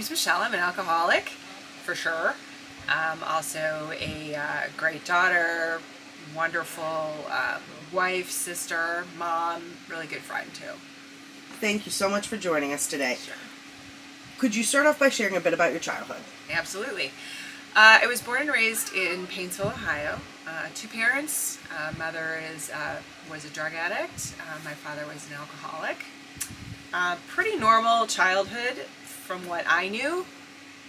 name's Michelle. I'm an alcoholic, for sure. Also a great daughter, wonderful wife, sister, mom, really good friend too. Thank you so much for joining us today. Sure. Could you start off by sharing a bit about your childhood? Absolutely. I was born and raised in Painesville, Ohio. Two parents. Mother was a drug addict. My father was an alcoholic. Pretty normal childhood from what I knew.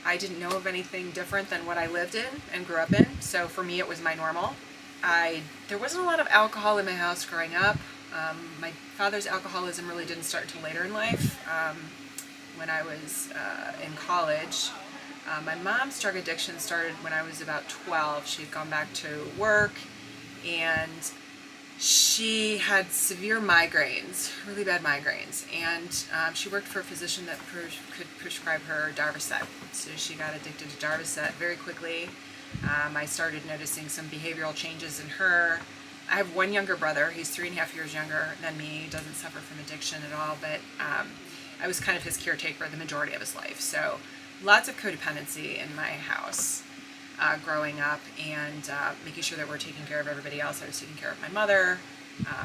I didn't know of anything different than what I lived in and grew up in, so for me it was my normal. There wasn't a lot of alcohol in my house growing up. My father's alcoholism really didn't start until later in life. When I was in college, my mom's drug addiction started when I was about 12. She had gone back to work and she had severe migraines, really bad migraines, and she worked for a physician that could prescribe her Darvocet. So she got addicted to Darvocet very quickly. I started noticing some behavioral changes in her. I have one younger brother. He's 3.5 years younger than me. He doesn't suffer from addiction at all, but I was kind of his caretaker the majority of his life. So lots of codependency in my house. Growing up and making sure that we're taking care of everybody else. I was taking care of my mother,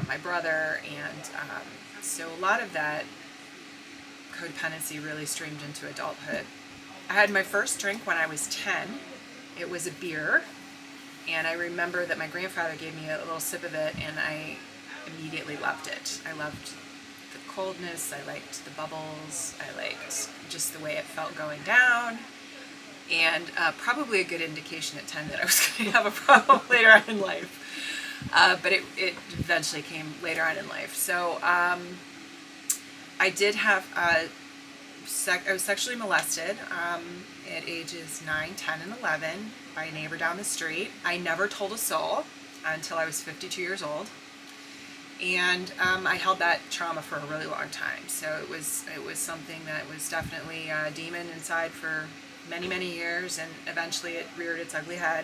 my brother, and so a lot of that codependency really streamed into adulthood. I had my first drink when I was 10. It was a beer, and I remember that my grandfather gave me a little sip of it, and I immediately loved it. I loved the coldness, I liked the bubbles, I liked just the way it felt going down. And probably a good indication at 10 that I was going to have a problem later on in life. But it eventually came later on in life. So I did have, I was sexually molested at ages 9, 10, and 11 by a neighbor down the street. I never told a soul until I was 52 years old. And I held that trauma for a really long time. So it was something that was definitely a demon inside for many, many years, and eventually it reared its ugly head.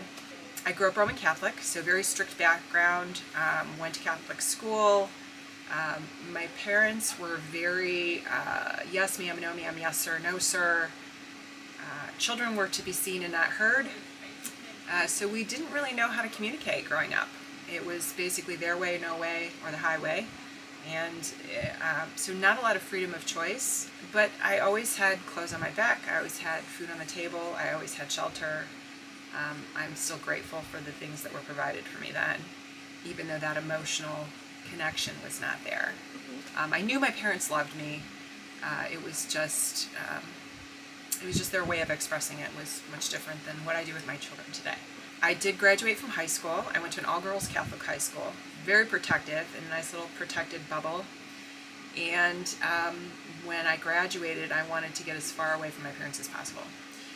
I grew up Roman Catholic, so very strict background, went to Catholic school. My parents were very yes ma'am, no ma'am, yes sir, no sir. Children were to be seen and not heard, so we didn't really know how to communicate growing up. It was basically their way, no way, or the highway. And so not a lot of freedom of choice, but I always had clothes on my back, I always had food on the table, I always had shelter. I'm still grateful for the things that were provided for me then, even though that emotional connection was not there. I knew my parents loved me. It was just their way of expressing it was much different than what I do with my children today. I did graduate from high school. I went to an all-girls Catholic high school. Very protective, in a nice little protected bubble. And when I graduated, I wanted to get as far away from my parents as possible.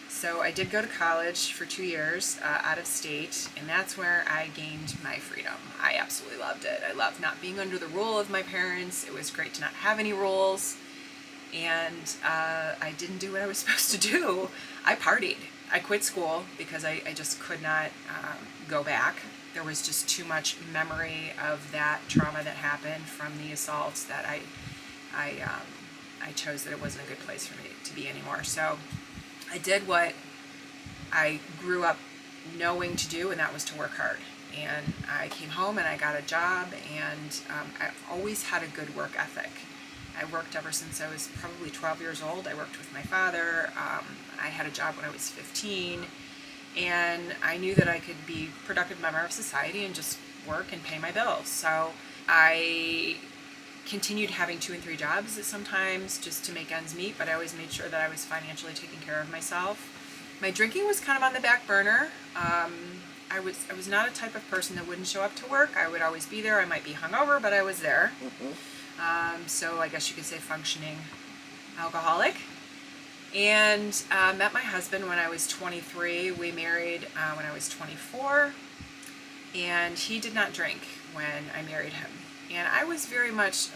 So I did go to college for 2 years out of state, and that's where I gained my freedom. I absolutely loved it. I loved not being under the rule of my parents. It was great to not have any rules. And I didn't do what I was supposed to do. I partied. I quit school because I just could not go back. There was just too much memory of that trauma that happened from the assaults that I chose that it wasn't a good place for me to be anymore. So I did what I grew up knowing to do, and that was to work hard. And I came home and I got a job, and I've always had a good work ethic. I worked ever since I was probably 12 years old. I worked with my father. I had a job when I was 15, and I knew that I could be a productive member of society and just work and pay my bills. So I continued having 2 and 3 jobs sometimes just to make ends meet, but I always made sure that I was financially taking care of myself. My drinking was kind of on the back burner. I was not a type of person that wouldn't show up to work. I would always be there. I might be hungover, but I was there. So I guess you could say functioning alcoholic. And met my husband when I was 23. We married when I was 24. And he did not drink when I married him. And I was very much,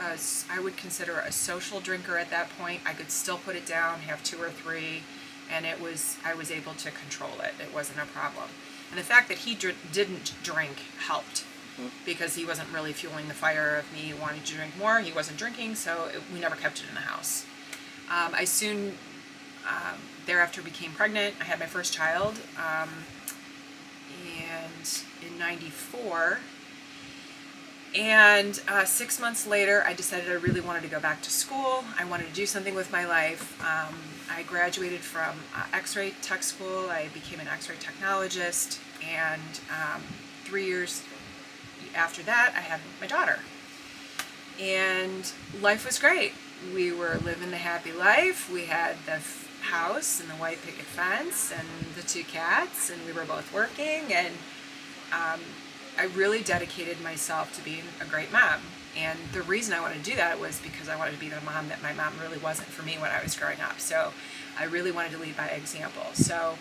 I would consider a social drinker at that point. I could still put it down, have 2 or 3, and I was able to control it. It wasn't a problem. And the fact that he didn't drink helped, because he wasn't really fueling the fire of me wanting to drink more. He wasn't drinking, so we never kept it in the house. I soon Thereafter became pregnant. I had my first child, and in '94. And 6 months later, I decided I really wanted to go back to school. I wanted to do something with my life. I graduated from X-ray tech school. I became an X-ray technologist, and 3 years after that, I had my daughter. And life was great. We were living the happy life. We had the house and the white picket fence and the 2 cats, and we were both working, and I really dedicated myself to being a great mom. And the reason I wanted to do that was because I wanted to be the mom that my mom really wasn't for me when I was growing up. So I really wanted to lead by example. So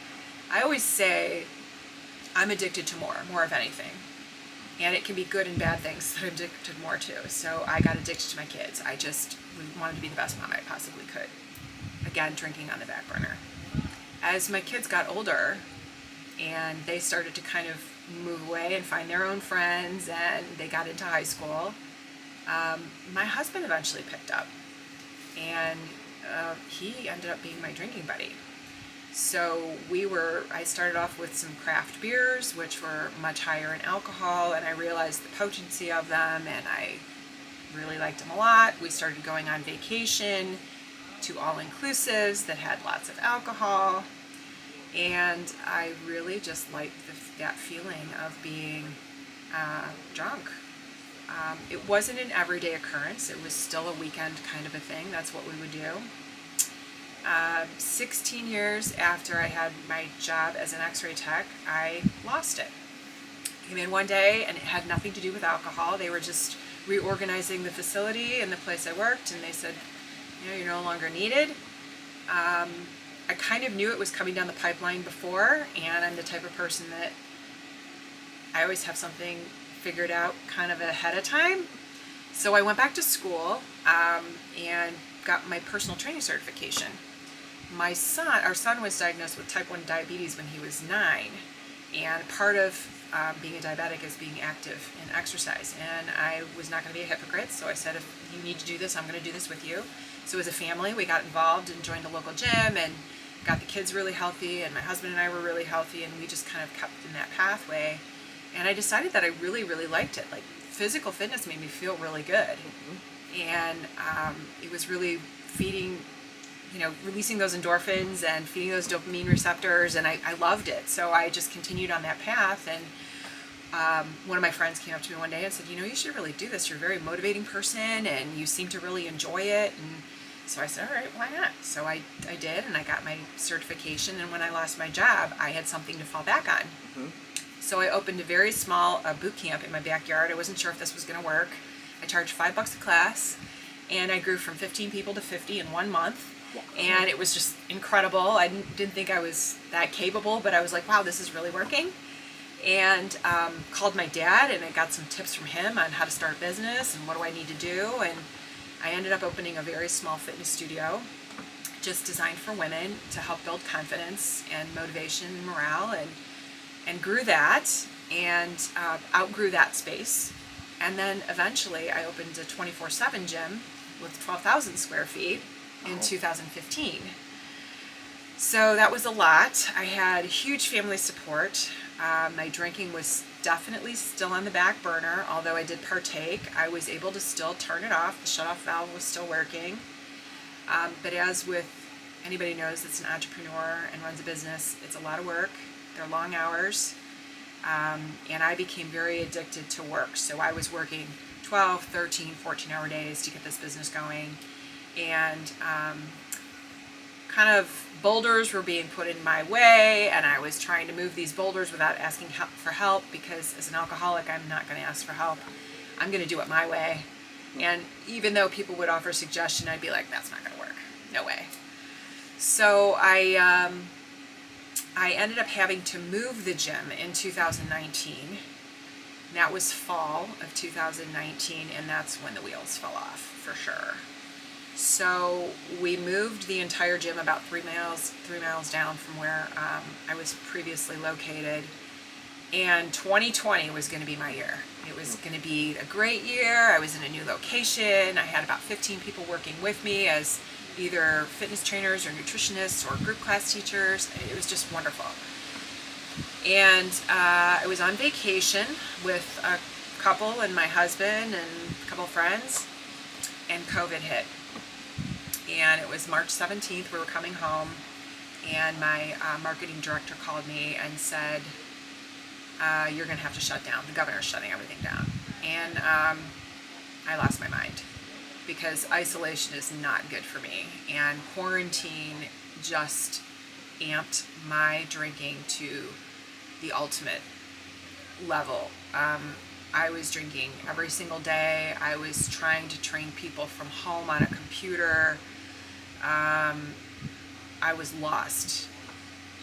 I always say I'm addicted to more of anything. And it can be good and bad things that I'm addicted more to. So I got addicted to my kids. I just wanted to be the best mom I possibly could. Again, drinking on the back burner. As my kids got older and they started to kind of move away and find their own friends, and they got into high school, my husband eventually picked up, and he ended up being my drinking buddy. So I started off with some craft beers, which were much higher in alcohol, and I realized the potency of them, and I really liked them a lot. We started going on vacation to all-inclusives that had lots of alcohol, and I really just liked that feeling of being drunk. It wasn't an everyday occurrence. It was still a weekend kind of a thing. That's what we would do. 16 years after I had my job as an X-ray tech, I lost it. Came in one day, and it had nothing to do with alcohol. They were just reorganizing the facility and the place I worked, and they said, you're no longer needed. I kind of knew it was coming down the pipeline before, and I'm the type of person that I always have something figured out kind of ahead of time. So I went back to school and got my personal training certification. Our son was diagnosed with type 1 diabetes when he was 9, and part of being a diabetic is being active in exercise. And I was not going to be a hypocrite, so I said, if you need to do this, I'm going to do this with you. So as a family, we got involved and joined a local gym and got the kids really healthy, and my husband and I were really healthy, and we just kind of kept in that pathway. And I decided that I really, really liked it. Like, physical fitness made me feel really good. And it was really feeding, releasing those endorphins and feeding those dopamine receptors, and I loved it. So I just continued on that path, and one of my friends came up to me one day and said, you should really do this. You're a very motivating person, and you seem to really enjoy it. And so I said, all right, why not? So I did, and I got my certification, and when I lost my job, I had something to fall back on. So I opened a very small boot camp in my backyard. I wasn't sure if this was going to work. I charged $5 a class, and I grew from 15 people to 50 in 1 month. And it was just incredible. I didn't think I was that capable, but I was like, wow, this is really working. And called my dad, and I got some tips from him on how to start a business and what do I need to do. And I ended up opening a very small fitness studio, just designed for women to help build confidence and motivation and morale, and grew that, and outgrew that space. And then eventually I opened a 24/7 gym with 12,000 square feet in 2015. So that was a lot. I had huge family support. My drinking was definitely still on the back burner, although I did partake. I was able to still turn it off. The shutoff valve was still working. But as with anybody knows that's an entrepreneur and runs a business, it's a lot of work. They're long hours. And I became very addicted to work. So I was working 12, 13, 14-hour days to get this business going. And kind of boulders were being put in my way, and I was trying to move these boulders without asking for help, because as an alcoholic, I'm not going to ask for help. I'm going to do it my way. And even though people would offer suggestion, I'd be like, that's not going to work. No way. So I ended up having to move the gym in 2019. That was fall of 2019, and that's when the wheels fell off, for sure. So we moved the entire gym about 3 miles down from where I was previously located. And 2020 was going to be my year. It was going to be a great year. I was in a new location. I had about 15 people working with me as either fitness trainers or nutritionists or group class teachers. It was just wonderful. And I was on vacation with a couple and my husband and a couple friends, and COVID hit. And it was March 17th, we were coming home, and my marketing director called me and said, you're going to have to shut down. The governor's shutting everything down. And I lost my mind, because isolation is not good for me. And quarantine just amped my drinking to the ultimate level. I was drinking every single day. I was trying to train people from home on a computer. I was lost,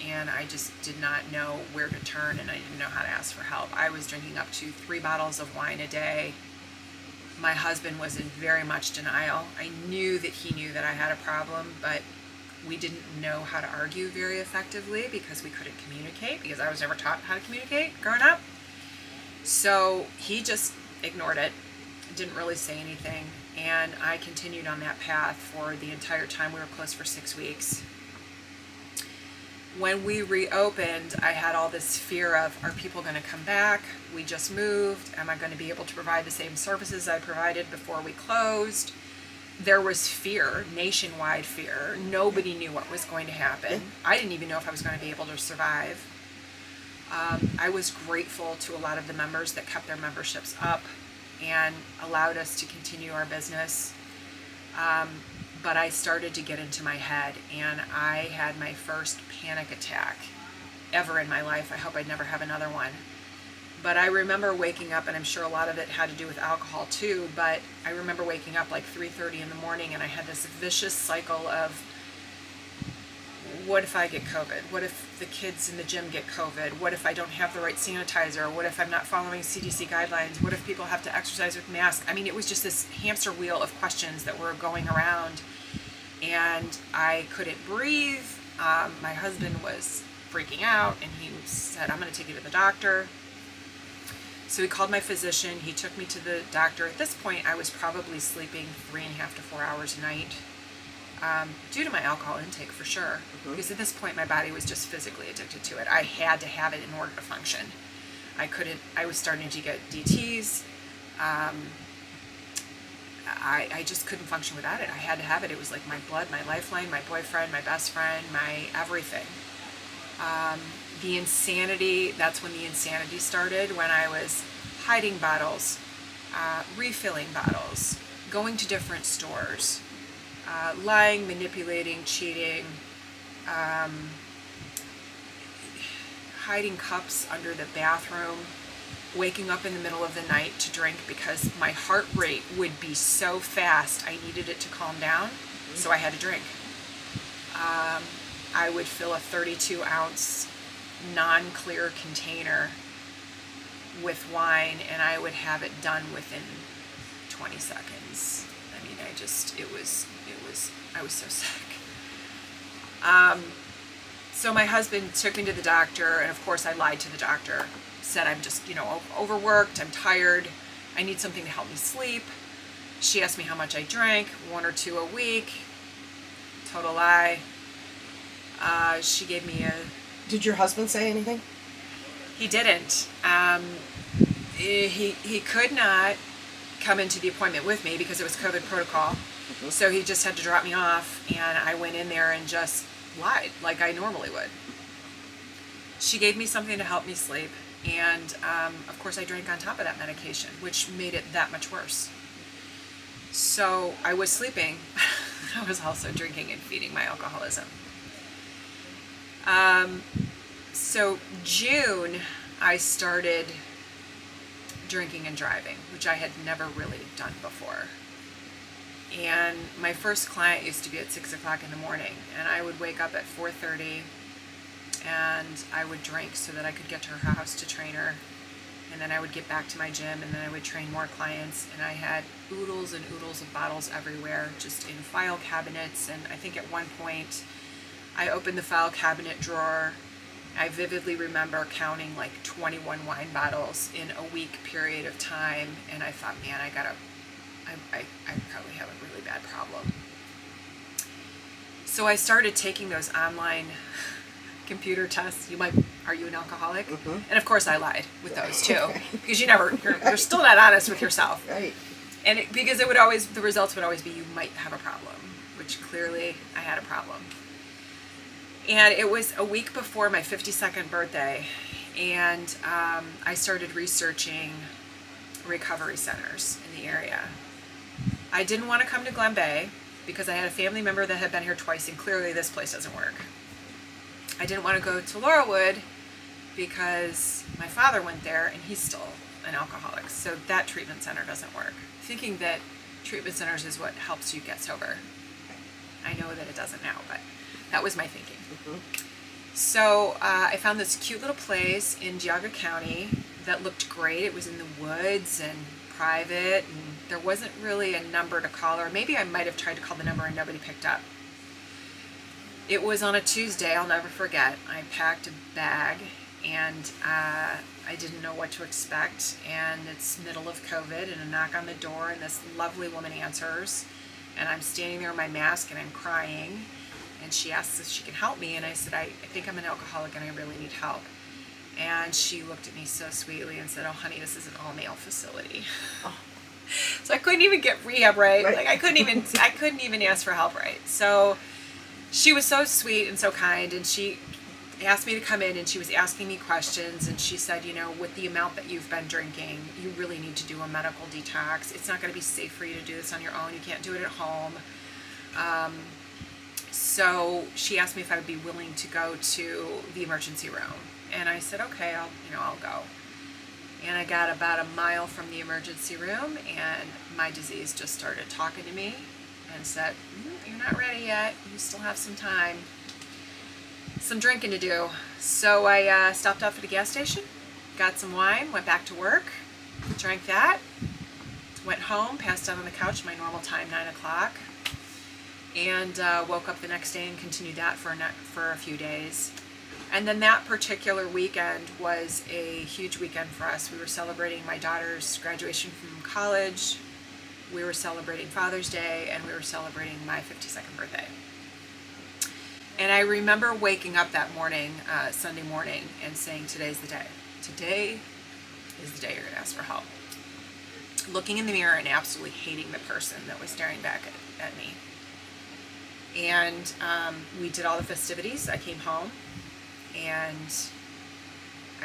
and I just did not know where to turn, and I didn't know how to ask for help. I was drinking up to 3 bottles of wine a day. My husband was in very much denial. I knew that he knew that I had a problem, but we didn't know how to argue very effectively because we couldn't communicate, because I was never taught how to communicate growing up. So he just ignored it, didn't really say anything, and I continued on that path for the entire time. We were closed for 6 weeks. When we reopened, I had all this fear of, are people going to come back? We just moved. Am I going to be able to provide the same services I provided before we closed? There was fear, nationwide fear. Nobody knew what was going to happen. I didn't even know if I was going to be able to survive. I was grateful to a lot of the members that kept their memberships up and allowed us to continue our business. But I started to get into my head, and I had my first panic attack ever in my life. I hope I'd never have another one. But I remember waking up, and I'm sure a lot of it had to do with alcohol too, but I remember waking up like 3:30 in the morning, and I had this vicious cycle of, what if I get COVID? What if the kids in the gym get COVID? What if I don't have the right sanitizer? What if I'm not following CDC guidelines? What if people have to exercise with masks? I mean, it was just this hamster wheel of questions that were going around, and I couldn't breathe. My husband was freaking out, and he said, I'm going to take you to the doctor. So he called my physician. He took me to the doctor. At this point, I was probably sleeping 3.5 to 4 hours a night. Due to my alcohol intake, for sure. Because at this point, my body was just physically addicted to it. I had to have it in order to function. I was starting to get DTs. I just couldn't function without it. I had to have it. It was like my blood, my lifeline, my boyfriend, my best friend, my everything. The insanity, that's when the insanity started, when I was hiding bottles, refilling bottles, going to different stores, lying, manipulating, cheating, hiding cups under the bathroom, waking up in the middle of the night to drink because my heart rate would be so fast I needed it to calm down, so I had to drink. I would fill a 32-ounce non-clear container with wine, and I would have it done within 20 seconds. I mean, I was so sick. So my husband took me to the doctor, and of course I lied to the doctor. Said I'm just, overworked, I'm tired, I need something to help me sleep. She asked me how much I drank, 1 or 2 a week. Total lie. She gave me a... Did your husband say anything? He didn't. He could not come into the appointment with me because it was COVID protocol. So he just had to drop me off, and I went in there and just lied like I normally would. She gave me something to help me sleep, and of course I drank on top of that medication, which made it that much worse. So I was sleeping. I was also drinking and feeding my alcoholism. So June, I started drinking and driving, which I had never really done before. And my first client used to be at 6 o'clock in the morning, and I would wake up at 4:30 and I would drink so that I could get to her house to train her. And then I would get back to my gym, and then I would train more clients, and I had oodles and oodles of bottles everywhere, just in file cabinets. And I think at one point I opened the file cabinet drawer. I vividly remember counting like 21 wine bottles in a week period of time, and I thought, man, I probably have a really bad problem. So I started taking those online computer tests. Are you an alcoholic? And of course I lied with those too, because you're still not honest with yourself. Right. And because the results would always be you might have a problem, which clearly I had a problem. And it was a week before my 52nd birthday, and I started researching recovery centers in the area. I didn't want to come to Glen Bay because I had a family member that had been here twice, and clearly this place doesn't work. I didn't want to go to Laurelwood because my father went there and he's still an alcoholic, so that treatment center doesn't work. Thinking that treatment centers is what helps you get sober. I know that it doesn't now, but that was my thinking. So I found this cute little place in Geauga County that looked great. It was in the woods and private, and there wasn't really a number to call, or maybe I might have tried to call the number and nobody picked up. It was on a Tuesday, I'll never forget. I packed a bag, and I didn't know what to expect, and it's middle of COVID, and a knock on the door, and this lovely woman answers, and I'm standing there in my mask, and I'm crying, and she asks if she can help me, and I said, I think I'm an alcoholic, and I really need help. And she looked at me so sweetly and said, oh honey, this is an all-male facility. Oh. So I couldn't even get rehab right. Like I couldn't even ask for help right. So she was so sweet and so kind, and she asked me to come in, and she was asking me questions, and she said, with the amount that you've been drinking, you really need to do a medical detox. It's not going to be safe for you to do this on your own. You can't do it at home. So she asked me if I would be willing to go to the emergency room, and I said, okay, I'll go. And I got about a mile from the emergency room, and my disease just started talking to me and said, you're not ready yet. You still have some time, some drinking to do. So I stopped off at a gas station, got some wine, went back to work, drank that, went home, passed out on the couch, my normal time, 9 o'clock, and woke up the next day and continued that for a few days. And then that particular weekend was a huge weekend for us. We were celebrating my daughter's graduation from college, we were celebrating Father's Day, and we were celebrating my 52nd birthday. And I remember waking up that morning, Sunday morning, and saying, today's the day. Today is the day you're going to ask for help. Looking in the mirror and absolutely hating the person that was staring back at me. And we did all the festivities. I came home, and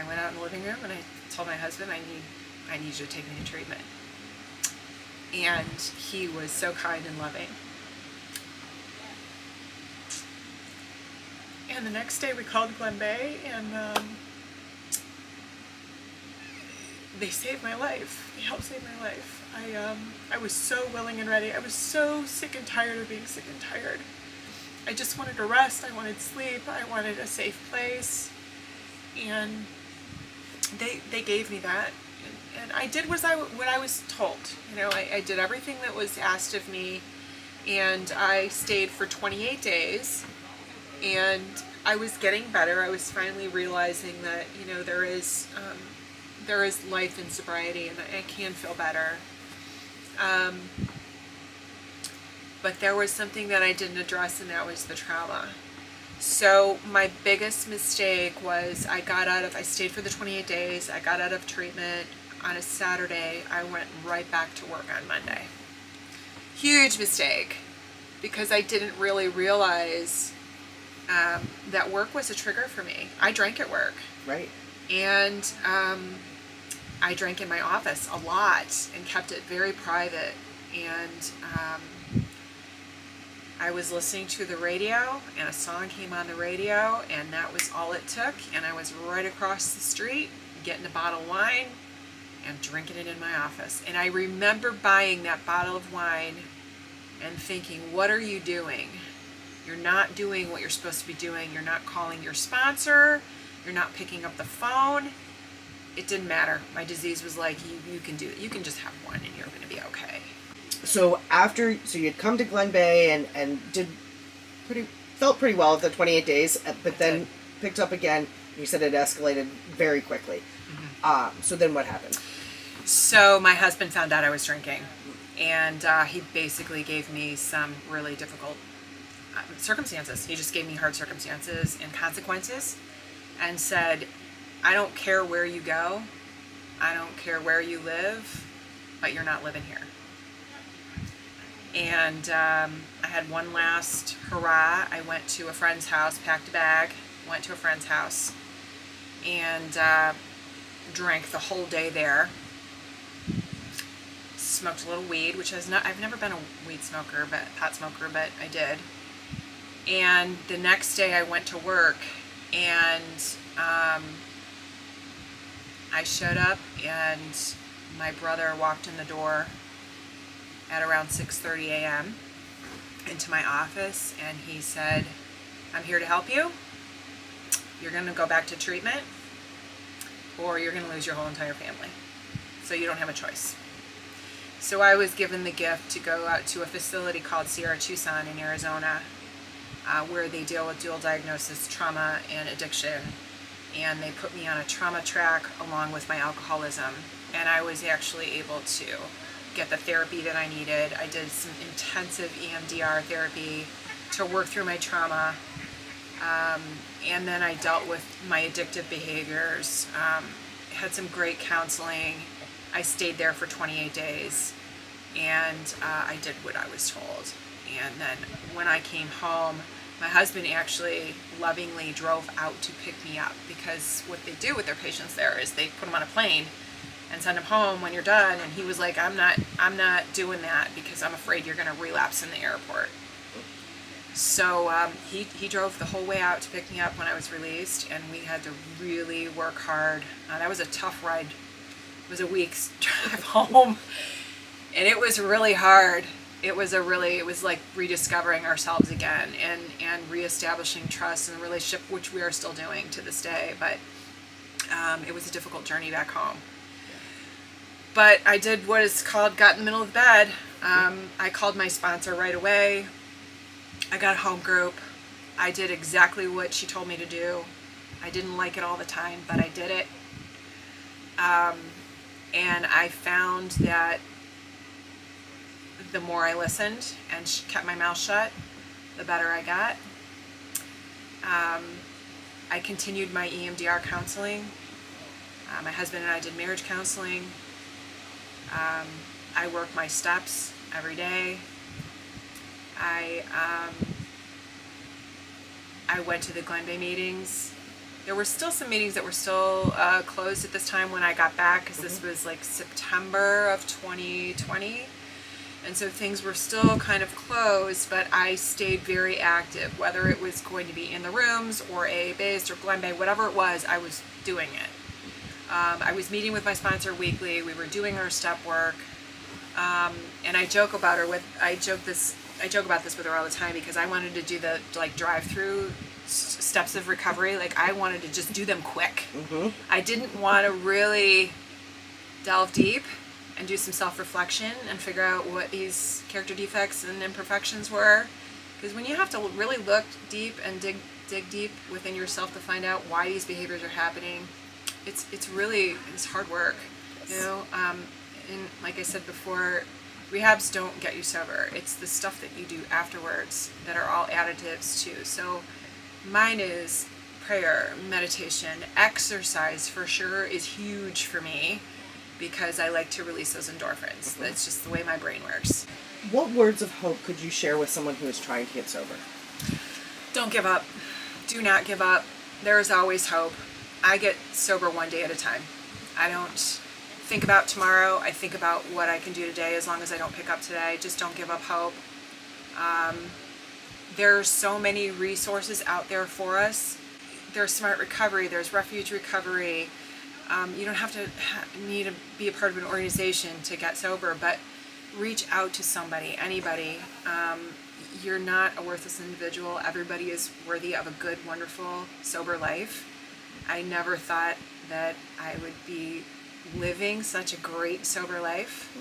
I went out in the living room, and I told my husband, I need you to take me to treatment. And he was so kind and loving. And the next day we called Glen Bay, and they saved my life. They helped save my life. I was so willing and ready. I was so sick and tired of being sick and tired. I just wanted to rest. I wanted sleep. I wanted a safe place. And they gave me that. And I did what I was told. I did everything that was asked of me, and I stayed for 28 days, and I was getting better. I was finally realizing that, there is life in sobriety, and I can feel better. But there was something that I didn't address, and that was the trauma. So my biggest mistake was I stayed for the 28 days, I got out of treatment on a Saturday, I went right back to work on Monday. Huge mistake, because I didn't really realize that work was a trigger for me. I drank at work. Right. And I drank in my office a lot and kept it very private. And I was listening to the radio, and a song came on the radio, and that was all it took. And I was right across the street getting a bottle of wine and drinking it in my office. And I remember buying that bottle of wine and thinking, what are you doing? You're not doing what you're supposed to be doing. You're not calling your sponsor. You're not picking up the phone. It didn't matter. My disease was like, you can do it. You can just have one and you're going to be okay. So you'd come to Glen Bay and felt pretty well the 28 days, but then picked up again. You said it escalated very quickly. Mm-hmm. So then what happened? So my husband found out I was drinking, and he basically gave me some really difficult circumstances. He just gave me hard circumstances and consequences and said, I don't care where you go. I don't care where you live, but you're not living here. And I had one last hurrah. I went to a friend's house, packed a bag, went to a friend's house, and drank the whole day there. Smoked a little weed, which I've never been a weed smoker, pot smoker, but I did. And the next day I went to work, and I showed up, and my brother walked in the door at around 6:30 a.m. into my office, and he said, I'm here to help you. You're going to go back to treatment, or you're going to lose your whole entire family. So you don't have a choice. So I was given the gift to go out to a facility called Sierra Tucson in Arizona, where they deal with dual diagnosis, trauma, and addiction. And they put me on a trauma track along with my alcoholism. And I was actually able to get the therapy that I needed. I did some intensive EMDR therapy to work through my trauma. And then I dealt with my addictive behaviors. Had some great counseling. I stayed there for 28 days, and I did what I was told. And then when I came home, my husband actually lovingly drove out to pick me up, because what they do with their patients there is they put them on a plane and send them home when you're done. And he was like, I'm not doing that, because I'm afraid you're going to relapse in the airport. So he drove the whole way out to pick me up when I was released, and we had to really work hard. That was a tough ride. It was a week's drive home, and it was really hard. It was like rediscovering ourselves again, and reestablishing trust in the relationship, which we are still doing to this day. But it was a difficult journey back home. But I did what is called got in the middle of the bed. I called my sponsor right away. I got a home group. I did exactly what she told me to do. I didn't like it all the time, but I did it. And I found that the more I listened and kept my mouth shut, the better I got. I continued my EMDR counseling. My husband and I did marriage counseling. I work my steps every day. I went to the Glen Bay meetings. There were still some meetings that were still closed at this time when I got back, because this was like September of 2020. And so things were still kind of closed, but I stayed very active, whether it was going to be in the rooms or AA-based or Glen Bay, whatever it was, I was doing it. I was meeting with my sponsor weekly. We were doing our step work. And I joke about this with her all the time, because I wanted to do the drive-through steps of recovery. Like, I wanted to just do them quick. I didn't want to really delve deep and do some self-reflection and figure out what these character defects and imperfections were, because when you have to really look deep and dig deep within yourself to find out why these behaviors are happening, it's hard work. Yes. And like I said before, rehabs don't get you sober. It's the stuff that you do afterwards that are all additives too. So mine is prayer, meditation, exercise for sure is huge for me, because I like to release those endorphins. That's just the way my brain works. What words of hope could you share with someone who is trying to get sober? Don't give up. Do not give up. There is always hope. I get sober one day at a time. I don't think about tomorrow. I think about what I can do today, as long as I don't pick up today. Just don't give up hope. There's so many resources out there for us. There's Smart Recovery, there's Refuge Recovery. You don't have to need to be a part of an organization to get sober, but reach out to somebody, anybody. You're not a worthless individual. Everybody is worthy of a good, wonderful, sober life. I never thought that I would be living such a great sober life,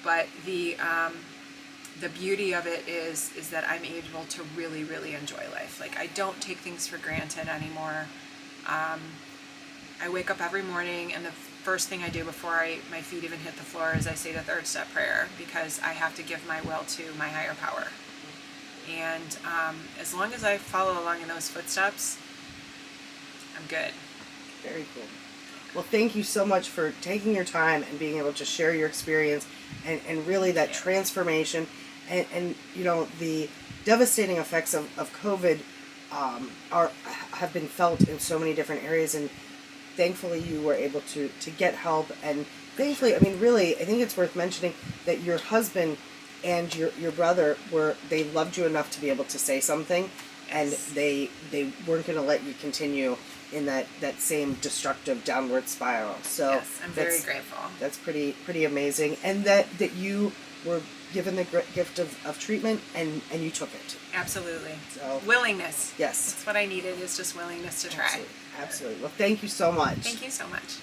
but the beauty of it is that I'm able to really, really enjoy life. Like, I don't take things for granted anymore. I wake up every morning, and the first thing I do before my feet even hit the floor is I say the third step prayer, because I have to give my will to my higher power. And as long as I follow along in those footsteps, I'm good. Very cool. Well, thank you so much for taking your time and being able to share your experience and really that transformation and you know, the devastating effects of COVID have been felt in so many different areas, and thankfully you were able to get help. And thankfully, I mean, really, I think it's worth mentioning that your husband and your brother they loved you enough to be able to say something, and they weren't going to let you continue in that same destructive downward spiral. So yes, I'm very grateful. That's pretty amazing, and that you were given the gift of treatment and you took it. Absolutely. So willingness. Yes. That's what I needed, is just willingness to try. Absolutely. Well, thank you so much. Thank you so much.